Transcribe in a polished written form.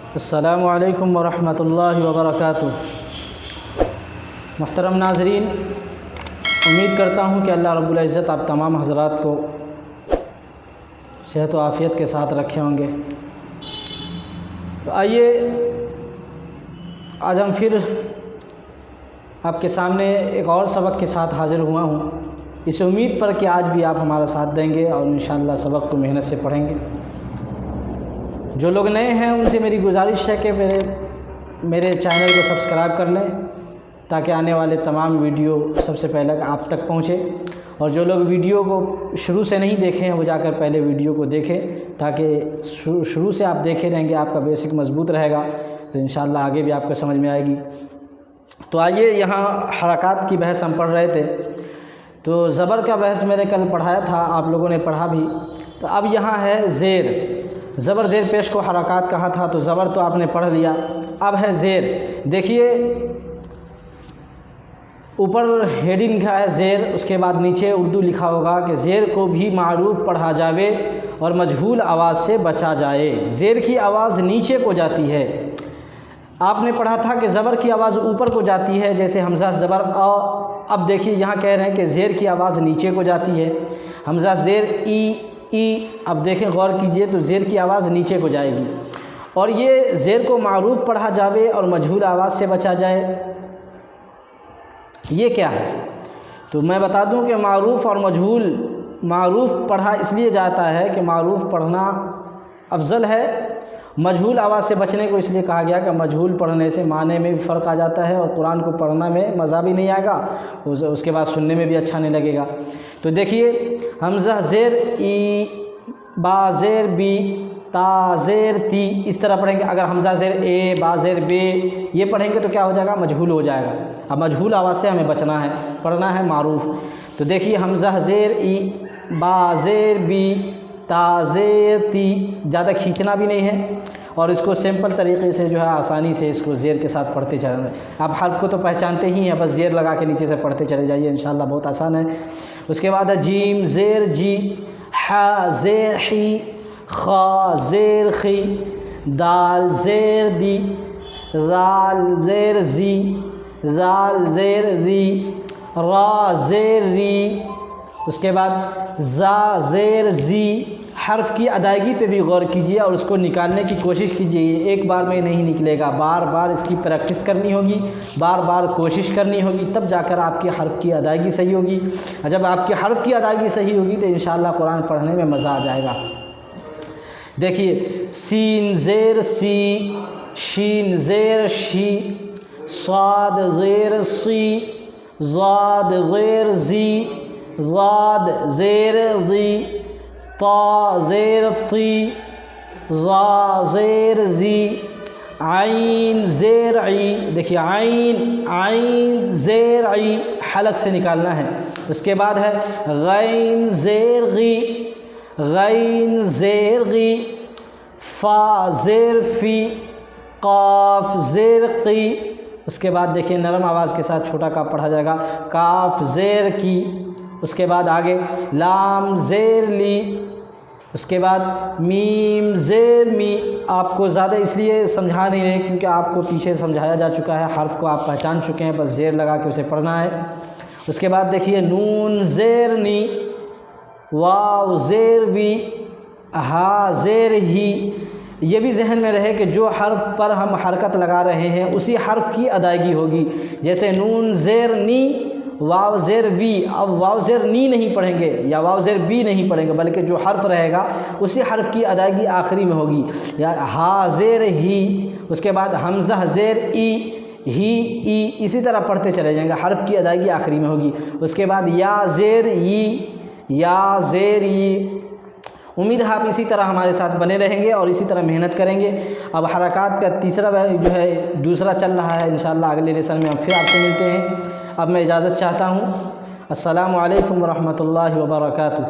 अस्सलामु अलैकुम वरहमतुल्लाहि वबरकातुह। मुहतरम नाज़रीन, उम्मीद करता हूँ कि अल्लाह रब्बुल इज़्ज़त आप तमाम हज़रात को सेहत व आफ़ियत के साथ रखे होंगे। तो आइए आज हम फिर आपके सामने एक और सबक के साथ हाज़िर हुआ हूँ, इस उम्मीद पर कि आज भी आप हमारा साथ देंगे और इंशाअल्लाह सबक को मेहनत से पढ़ेंगे। जो लोग नए हैं उनसे मेरी गुजारिश है कि मेरे चैनल को सब्सक्राइब कर लें ताकि आने वाले तमाम वीडियो सबसे पहले आप तक पहुँचे, और जो लोग वीडियो को शुरू से नहीं देखे हैं वो जाकर पहले वीडियो को देखें ताकि शुरू से आप देखे रहेंगे, आपका बेसिक मजबूत रहेगा तो इंशाअल्लाह आगे भी आपको समझ में आएगी। तो आइए, यहाँ हरकत की बहस हम पढ़ रहे थे, तो ज़बर का बहस मैंने कल पढ़ाया था, आप लोगों ने पढ़ा भी। तो अब यहाँ है ज़ेर। ज़बर ज़ेर पेश को हरकत कहा था, तो ज़बर तो आपने पढ़ लिया। अब है ज़ेर। देखिए ऊपर हेडिंग का है ज़ेर, उसके बाद नीचे उर्दू लिखा होगा कि ज़ेर को भी मारूफ पढ़ा जावे और मजहूल आवाज़ से बचा जाए। ज़ेर की आवाज़ नीचे को जाती है। आपने पढ़ा था कि ज़बर की आवाज़ ऊपर को जाती है, जैसे हमज़ा ज़बर अ। अब देखिए यहाँ कह रहे हैं कि ज़ेर की आवाज़ नीचे को जाती है। हमज़ा ज़ेर ई। अब देखें, गौर कीजिए, तो ज़ेर की आवाज़ नीचे को जाएगी। और ये ज़ेर को मारूफ पढ़ा जावे और मजहूल आवाज़ से बचा जाए, ये क्या है? तो मैं बता दूं कि मारूफ और मजहूल, मारूफ पढ़ा इसलिए जाता है कि मारूफ पढ़ना अफजल है, मजहूल आवाज़ से बचने को इसलिए कहा गया कि मजहूल पढ़ने से माने में भी फ़र्क आ जाता है और कुरान को पढ़ना में मज़ा भी नहीं आएगा, उसके बाद सुनने में भी अच्छा नहीं लगेगा। तो देखिए, हमज़ा ज़ेर ई, बा ज़ेर बी, ता ज़ेर ती, इस तरह पढ़ेंगे। अगर हमज़ा ज़ेर ए, बा ज़ेर बे ये पढ़ेंगे तो क्या हो जाएगा? मजहूल हो जाएगा। अब मजहूल आवाज़ से हमें बचना है, पढ़ना है मारूफ। तो देखिए, हमज़ा ज़ेर ई, बा ज़ेर बी, ता ज़ेर ती, ज़्यादा खींचना भी नहीं है और इसको सिंपल तरीके से जो है आसानी से इसको ज़ेर के साथ पढ़ते चलें। आप हर्फ को तो पहचानते ही हैं, बस ज़ेर लगा के नीचे से पढ़ते चले जाइए, इंशाअल्लाह बहुत आसान है। उसके बाद है जीम ज़ेर जी, हा ज़ेर ही, खा ज़ेर खी, दाल ज़ेर दी, ज़ाल ज़ेर ज़ी, ज़ाल ज़ेर ज़ी, रा ज़ेर री। उसके बाद ज़ा ज़ेर ज़ी। हर्फ की अदायगी पे भी गौर कीजिए और उसको निकालने की कोशिश कीजिए। एक बार में नहीं निकलेगा, बार बार इसकी प्रैक्टिस करनी होगी, बार बार कोशिश करनी होगी, तब जाकर आपकी हर्फ की अदायगी सही होगी। और जब आपकी हर्फ की अदायगी सही होगी तो इंशाअल्लाह कुरान पढ़ने में मज़ा आ जाएगा। देखिए, सीन ज़ेर सी, शीन ज़ेर शी, साद ज़ेर सी, ज़ाद ज़ेर ज़ी, ज़ाद ज़ेर ज़ी, ता ज़ेर ती, ज़ा ज़ेर ज़ी, आइन ज़ेर ई। देखिए आइन ज़ेर ई, हलक से निकालना है। उसके बाद है गैन ज़ेर गी, गैन ज़ेर गी, फ़ा ज़ेर फ़ी, काफ ज़ेर क़ी। उसके बाद देखिए नरम आवाज़ के साथ छोटा का पढ़ा जाएगा, काफ ज़ेर की। उसके बाद आगे लाम ज़ेर ली। उसके बाद मीम ज़ेर मी। आपको ज़्यादा इसलिए समझा नहीं रहे क्योंकि आपको पीछे समझाया जा चुका है, हर्फ को आप पहचान चुके हैं, बस ज़ेर लगा के उसे पढ़ना है। उसके बाद देखिए नून ज़ेर नी, वाव ज़ेर वी, हा ज़ेर ही। ये भी जहन में रहे कि जो हर्फ पर हम हरकत लगा रहे हैं उसी हर्फ की अदायगी होगी। जैसे नून ज़ेर नी, वाव ज़ेर वी। अब वाव ज़ेर नी नहीं पढ़ेंगे या वाव ज़ेर बी नहीं पढ़ेंगे, बल्कि जो हर्फ रहेगा उसी हर्फ की अदायगी आखिरी में होगी। या हा ज़ेर ही। उसके बाद हमज़ा ज़ेर ई, ही ई, इसी तरह पढ़ते चले जाएंगे, हर्फ की अदायगी आखिरी में होगी। उसके बाद या ज़ेर ई, या ज़ेर ई। उम्मीद है आप इसी तरह हमारे साथ बने रहेंगे और इसी तरह मेहनत करेंगे। अब हरकत का तीसरा जो है दूसरा चल रहा है, इंशाअल्लाह अगले लेसन में हम फिर आपसे मिलते हैं। अब मैं इजाज़त चाहता हूँ। अस्सलामु अलैकुम वरहमतुल्लाहि वबरकातुह।